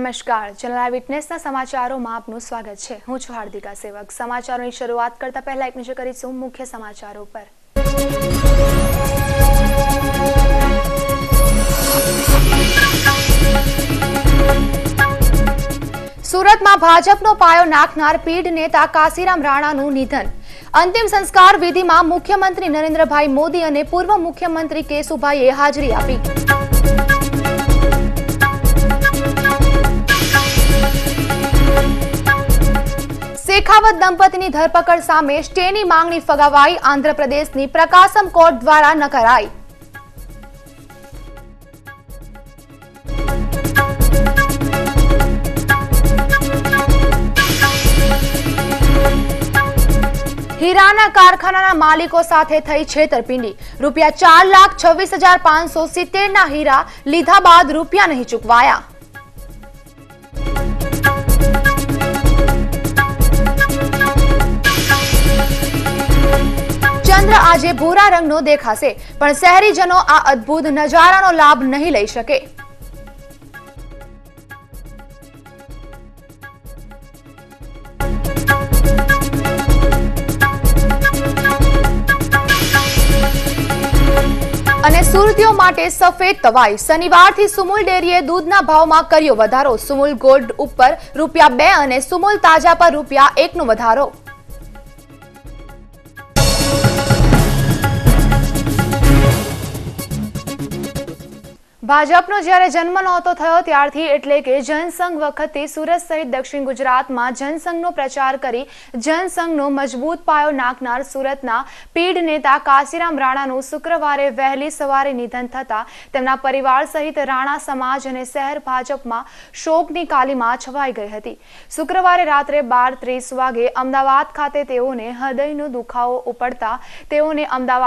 નમસ્કાર, ચેનલ વિટનેસના સમાચારોમાં આપનું સ્વાગત છે। હું છું હાર્દિકા સેવક। સમાચારોની શરૂઆત કરતા પહેલા એક નજર કરીશું મુખ્ય સમાચારો પર। સુરતમાં ભાજપનો પાયો નાખનાર પીઢ નેતા કાશીરામ રાણાનું નિધન। અંતિમ સંસ્કાર વિધિમાં મુખ્યમંત્રી નરેન્દ્રભાઈ મોદી અને પૂર્વ મુખ્યમંત્રી કેશુભાઈએ હાજરી આપી। शेखावत दंपतीनी धरपकड़ सामे स्टेनी मांगणी फगावाई। आंध्रप्रदेशनी प्रकाशम कोर्ट द्वारा नकराई। हीराना कारखाना मालिको साथे थई छेतरपिंडी। रूपिया 4,26,570 ना हीरा लीधा बाद रूपिया नहीं चूकवाया। चंद्र आजे भूरा रंगनो देखाशे, पण शहेरीजनो आ अद्भुत नजारानो लाभ नहीं लई शके। અને સુરતીઓ માટે સફેદ તવાઈ। શનિવારથી સુમુલ ડેરીએ દૂધના ભાવમાં કર્યો વધારો। સુમુલ ગોલ્ડ ઉપર રૂપિયા 2 અને સુમુલ તાજા પર રૂપિયા 1 નો વધારો। ભાજપનો જ્યારે જન્મ નહોતો થયો ત્યારથી એટલે કે જનસંઘ વખતે સુરત સહિત દક્ષિણ ગુજરાતમાં જનસંઘનો પ્રચાર કરી જનસંઘનો મજબૂત પાયો નાખનાર સુરતના પીઢ નેતા કાશીરામ રાણાનું શુક્રવારે વહેલી સવારે નિધન થતા તેમના પરિવાર સહિત રાણા સમાજ અને શહેર ભાજપમાં શોકની કાલીમાં છવાઈ ગઈ હતી। શુક્રવારે રાત્રે 12:30 વાગે અમદાવાદ ખાતે તેઓને હૃદયનો દુખાવો ઉપડતા તેઓને અમદાવાદ